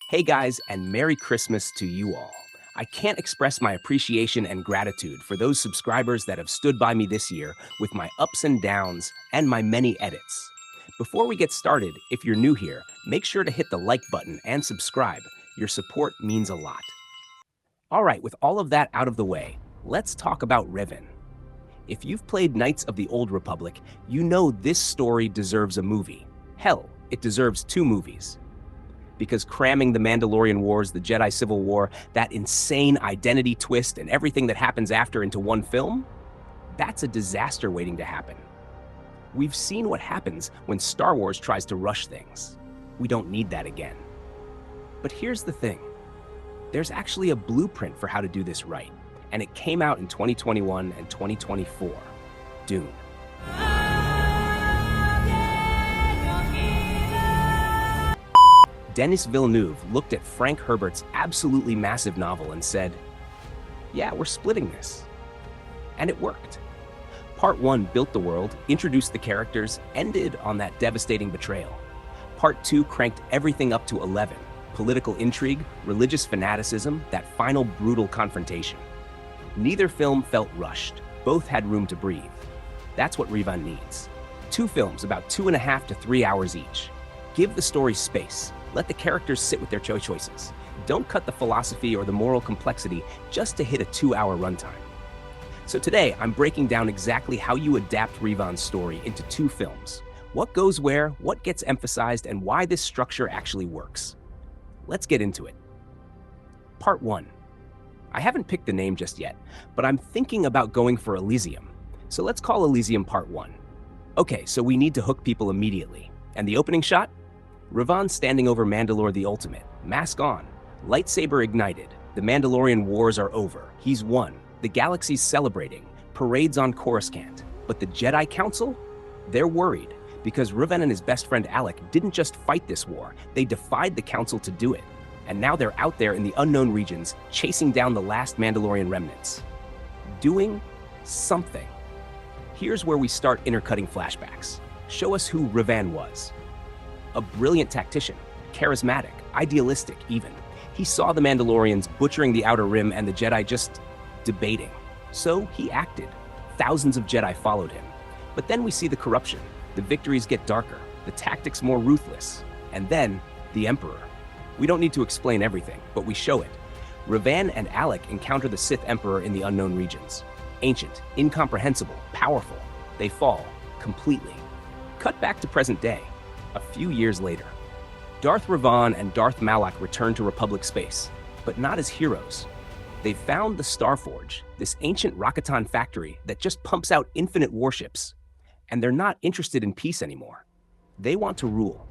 Hey guys, and Merry Christmas to you all. I can't express my appreciation and gratitude for those subscribers that have stood by me this year with my ups and downs and my many edits. Before we get started, if you're new here, make sure to hit the like button and subscribe. Your support means a lot. All right, with all of that out of the way, let's talk about Revan. If you've played Knights of the Old Republic, you know this story deserves a movie. Hell, it deserves two movies. Because cramming the Mandalorian Wars, the Jedi Civil War, that insane identity twist, and everything that happens after into one film, that's a disaster waiting to happen. We've seen what happens when Star Wars tries to rush things. We don't need that again. But here's the thing. There's actually a blueprint for how to do this right, and it came out in 2021 and 2024. Dune. Denis Villeneuve looked at Frank Herbert's absolutely massive novel and said, yeah, we're splitting this. And it worked. Part 1 built the world, introduced the characters, ended on that devastating betrayal. Part 2 cranked everything up to 11. Political intrigue, religious fanaticism, that final brutal confrontation. Neither film felt rushed. Both had room to breathe. That's what Revan needs. 2 films about 2.5 to 3 hours each. Give the story space. Let the characters sit with their choices. Don't cut the philosophy or the moral complexity just to hit a 2-hour runtime. So today, I'm breaking down exactly how you adapt Revan's story into 2 films. What goes where, what gets emphasized, and why this structure actually works. Let's get into it. Part 1. I haven't picked the name just yet, but I'm thinking about going for Elysium. So let's call Elysium Part 1. Okay, so we need to hook people immediately. And the opening shot? Revan standing over Mandalore the Ultimate, mask on, lightsaber ignited. The Mandalorian wars are over. He's won. The galaxy's celebrating. Parades on Coruscant. But the Jedi Council? They're worried, because Revan and his best friend Alec didn't just fight this war, they defied the Council to do it. And now they're out there in the unknown regions, chasing down the last Mandalorian remnants. Doing something. Here's where we start intercutting flashbacks. Show us who Revan was. A brilliant tactician, charismatic, idealistic even. He saw the Mandalorians butchering the Outer Rim and the Jedi just debating. So he acted. Thousands of Jedi followed him. But then we see the corruption. The victories get darker, the tactics more ruthless. And then, the Emperor. We don't need to explain everything, but we show it. Revan and Alec encounter the Sith Emperor in the unknown regions. Ancient, incomprehensible, powerful. They fall, completely. Cut back to present day. A few years later, Darth Revan and Darth Malak return to Republic space, but not as heroes. They found the Starforge, this ancient Rakatan factory that just pumps out infinite warships. And they're not interested in peace anymore. They want to rule.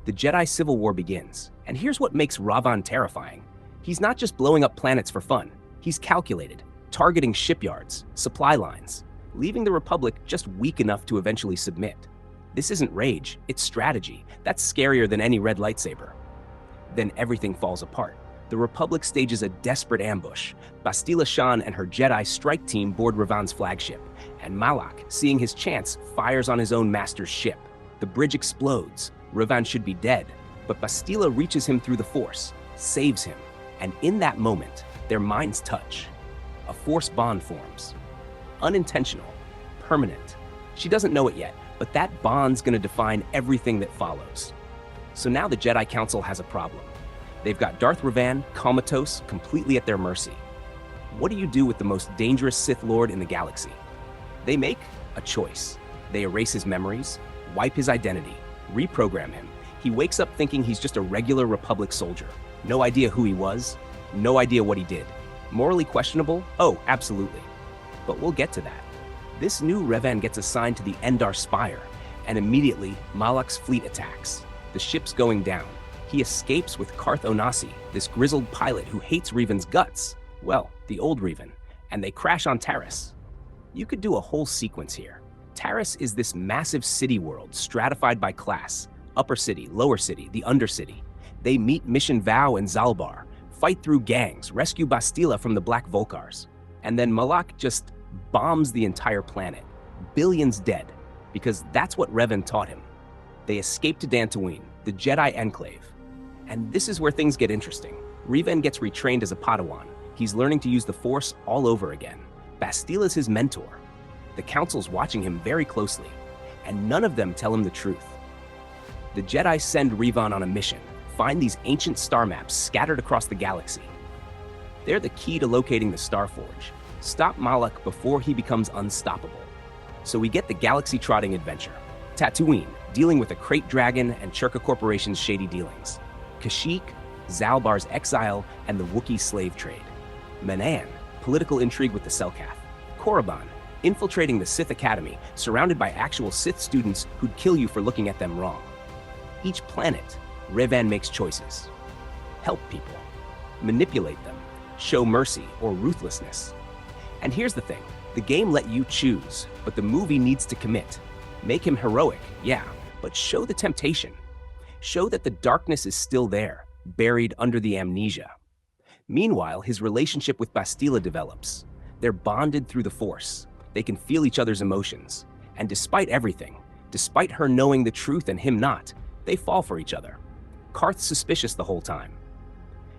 The Jedi Civil War begins, and here's what makes Revan terrifying. He's not just blowing up planets for fun. He's calculated, targeting shipyards, supply lines, leaving the Republic just weak enough to eventually submit. This isn't rage, it's strategy. That's scarier than any red lightsaber. Then everything falls apart. The Republic stages a desperate ambush. Bastila Shan and her Jedi strike team board Revan's flagship, and Malak, seeing his chance, fires on his own master's ship. The bridge explodes. Revan should be dead, but Bastila reaches him through the Force, saves him, and in that moment, their minds touch. A Force bond forms. Unintentional, permanent. She doesn't know it yet, but that bond's gonna define everything that follows. So now the Jedi Council has a problem. They've got Darth Revan, comatose, completely at their mercy. What do you do with the most dangerous Sith Lord in the galaxy? They make a choice. They erase his memories, wipe his identity, reprogram him. He wakes up thinking he's just a regular Republic soldier. No idea who he was, no idea what he did. Morally questionable? Oh, absolutely. But we'll get to that. This new Revan gets assigned to the Endar Spire, and immediately Malak's fleet attacks. The ship's going down. He escapes with Karth Onasi, this grizzled pilot who hates Revan's guts. Well, the old Revan. And they crash on Taris. You could do a whole sequence here. Taris is this massive city world stratified by class. Upper city, lower city, the undercity. They meet Mission Vow and Zalbar, fight through gangs, rescue Bastila from the Black Vulcars. And then Malak just bombs the entire planet. Billions dead, because that's what Revan taught him. They escape to Dantooine, the Jedi Enclave. And this is where things get interesting. Revan gets retrained as a Padawan. He's learning to use the Force all over again. Bastila's his mentor. The Council's watching him very closely, and none of them tell him the truth. The Jedi send Revan on a mission, find these ancient star maps scattered across the galaxy. They're the key to locating the Starforge. Stop Malak before he becomes unstoppable. So we get the galaxy-trotting adventure. Tatooine, dealing with a crate dragon and Chirka Corporation's shady dealings. Kashyyyk, Zalbar's exile and the Wookiee slave trade. Manan, political intrigue with the Selkath. Korriban, infiltrating the Sith Academy, surrounded by actual Sith students who'd kill you for looking at them wrong. Each planet, Revan makes choices. Help people. Manipulate them. Show mercy or ruthlessness. And here's the thing. The game let you choose, but the movie needs to commit. Make him heroic, yeah, but show the temptation. Show that the darkness is still there, buried under the amnesia. Meanwhile, his relationship with Bastila develops. They're bonded through the Force. They can feel each other's emotions. And despite everything, despite her knowing the truth and him not, they fall for each other. Karth's suspicious the whole time.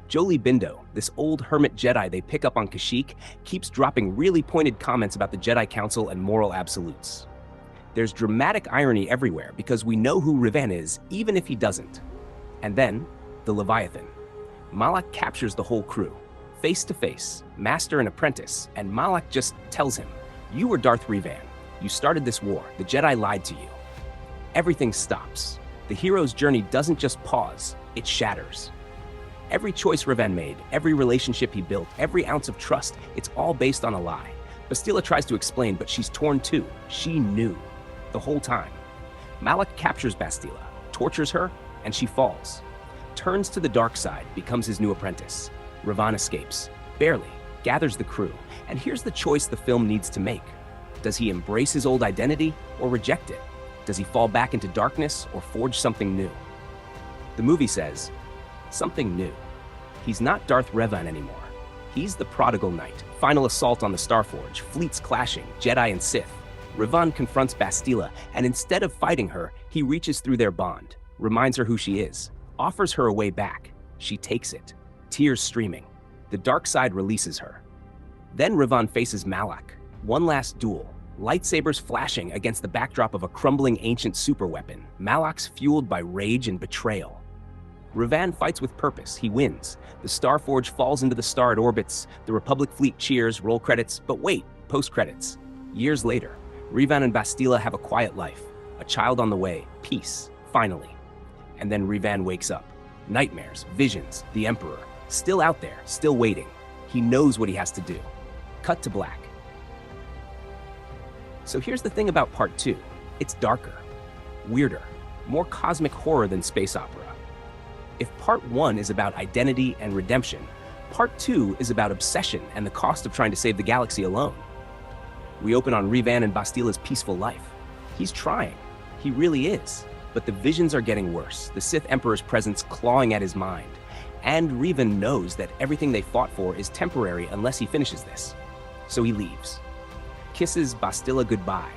Jolie Bindo, this old hermit Jedi they pick up on Kashyyyk, keeps dropping really pointed comments about the Jedi Council and moral absolutes. There's dramatic irony everywhere because we know who Revan is, even if he doesn't. And then, the Leviathan. Malak captures the whole crew, face to face, master and apprentice, and Malak just tells him, "You were Darth Revan. You started this war. The Jedi lied to you." Everything stops. The hero's journey doesn't just pause, it shatters. Every choice Revan made, every relationship he built, every ounce of trust, it's all based on a lie. Bastila tries to explain, but she's torn too. She knew. The whole time. Malak captures Bastila, tortures her, and she falls. Turns to the dark side, becomes his new apprentice. Revan escapes, barely, gathers the crew, and here's the choice the film needs to make. Does he embrace his old identity or reject it? Does he fall back into darkness or forge something new? The movie says, something new. He's not Darth Revan anymore. He's the prodigal knight. Final assault on the Starforge, fleets clashing, Jedi and Sith. Revan confronts Bastila, and instead of fighting her, he reaches through their bond, reminds her who she is, offers her a way back. She takes it, tears streaming. The dark side releases her. Then Revan faces Malak. One last duel, lightsabers flashing against the backdrop of a crumbling ancient superweapon. Malak's fueled by rage and betrayal. Revan fights with purpose. He wins. The Starforge falls into the star it orbits. The Republic fleet cheers, roll credits. But wait, post-credits. Years later, Revan and Bastila have a quiet life. A child on the way. Peace, finally. And then Revan wakes up. Nightmares, visions, the Emperor. Still out there, still waiting. He knows what he has to do. Cut to black. So here's the thing about Part 2. It's darker, weirder, more cosmic horror than space opera. If Part 1 is about identity and redemption, Part 2 is about obsession and the cost of trying to save the galaxy alone. We open on Revan and Bastila's peaceful life. He's trying. He really is. But the visions are getting worse, the Sith Emperor's presence clawing at his mind. And Revan knows that everything they fought for is temporary unless he finishes this. So he leaves. Kisses Bastila goodbye.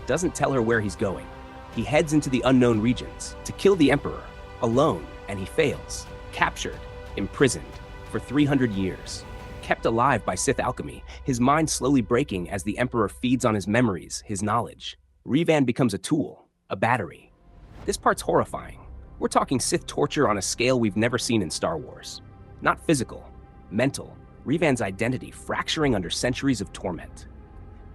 Doesn't tell her where he's going. He heads into the unknown regions to kill the Emperor, alone, and he fails. Captured, imprisoned, for 300 years. Kept alive by Sith alchemy, his mind slowly breaking as the Emperor feeds on his memories, his knowledge. Revan becomes a tool, a battery. This part's horrifying. We're talking Sith torture on a scale we've never seen in Star Wars. Not physical, mental. Revan's identity fracturing under centuries of torment.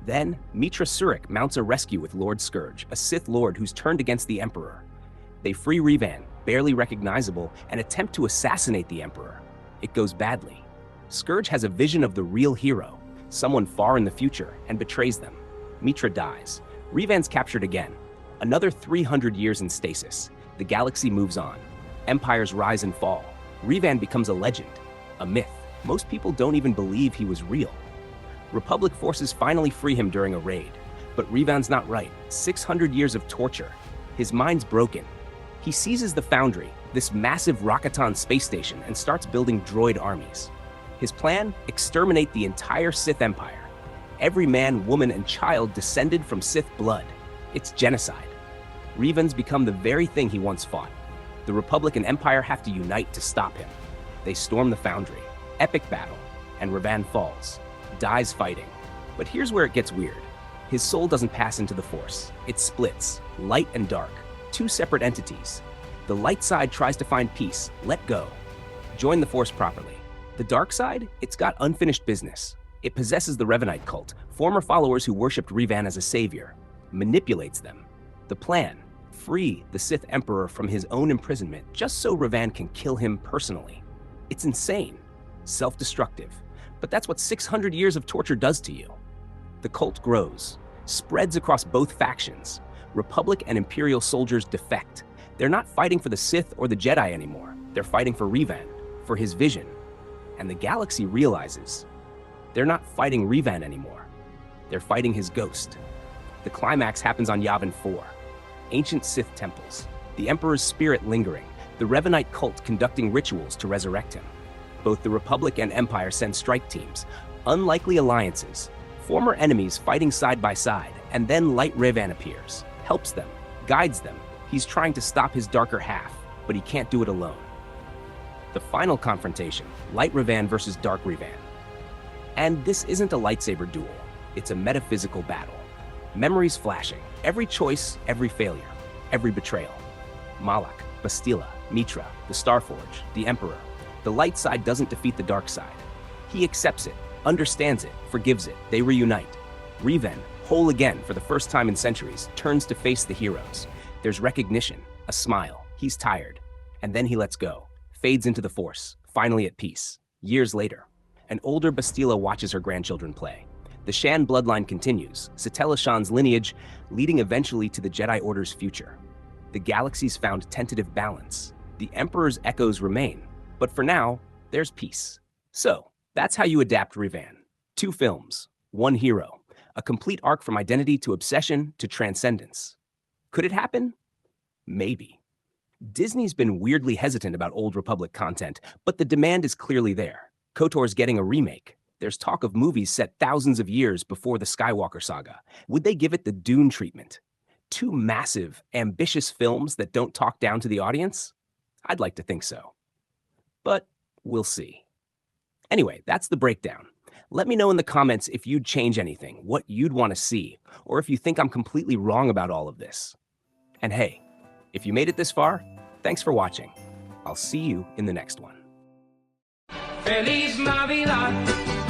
Then, Mitra Surik mounts a rescue with Lord Scourge, a Sith Lord who's turned against the Emperor. They free Revan, barely recognizable, and attempt to assassinate the Emperor. It goes badly. Scourge has a vision of the real hero, someone far in the future, and betrays them. Mitra dies. Revan's captured again. Another 300 years in stasis. The galaxy moves on. Empires rise and fall. Revan becomes a legend, a myth. Most people don't even believe he was real. Republic forces finally free him during a raid. But Revan's not right. 600 years of torture. His mind's broken. He seizes the Foundry, this massive Rockaton space station, and starts building droid armies. His plan? Exterminate the entire Sith Empire. Every man, woman, and child descended from Sith blood. It's genocide. Revan's become the very thing he once fought. The Republic and Empire have to unite to stop him. They storm the Foundry. Epic battle. And Revan falls. Dies fighting. But here's where it gets weird. His soul doesn't pass into the Force. It splits. Light and dark. Two separate entities. The light side tries to find peace. Let go. Join the Force properly. The dark side, it's got unfinished business. It possesses the Revanite cult, former followers who worshipped Revan as a savior. Manipulates them. The plan, free the Sith Emperor from his own imprisonment just so Revan can kill him personally. It's insane. Self-destructive. But that's what 600 years of torture does to you. The cult grows, spreads across both factions. Republic and Imperial soldiers defect. They're not fighting for the Sith or the Jedi anymore. They're fighting for Revan, for his vision. And the galaxy realizes they're not fighting Revan anymore. They're fighting his ghost. The climax happens on Yavin 4. Ancient Sith temples, the Emperor's spirit lingering, the Revanite cult conducting rituals to resurrect him. Both the Republic and Empire send strike teams, unlikely alliances, former enemies fighting side by side, and then Light Revan appears, helps them, guides them. He's trying to stop his darker half, but he can't do it alone. The final confrontation, Light Revan versus Dark Revan. And this isn't a lightsaber duel, it's a metaphysical battle. Memories flashing, every choice, every failure, every betrayal. Malak, Bastila, Mitra, the Starforge, the Emperor. The light side doesn't defeat the dark side. He accepts it, understands it, forgives it. They reunite. Revan, whole again for the first time in centuries, turns to face the heroes. There's recognition, a smile. He's tired. And then he lets go, fades into the Force, finally at peace. Years later, an older Bastila watches her grandchildren play. The Shan bloodline continues, Satella Shan's lineage leading eventually to the Jedi Order's future. The galaxy's found tentative balance. The Emperor's echoes remain, but for now, there's peace. So, that's how you adapt Revan. 2 films, 1 hero, a complete arc from identity to obsession to transcendence. Could it happen? Maybe. Disney's been weirdly hesitant about Old Republic content, but the demand is clearly there. KOTOR's getting a remake. There's talk of movies set thousands of years before the Skywalker saga. Would they give it the Dune treatment? 2 massive, ambitious films that don't talk down to the audience? I'd like to think so. But we'll see. Anyway, that's the breakdown. Let me know in the comments if you'd change anything, what you'd want to see, or if you think I'm completely wrong about all of this. And hey, if you made it this far, thanks for watching. I'll see you in the next one. Feliz Navidad.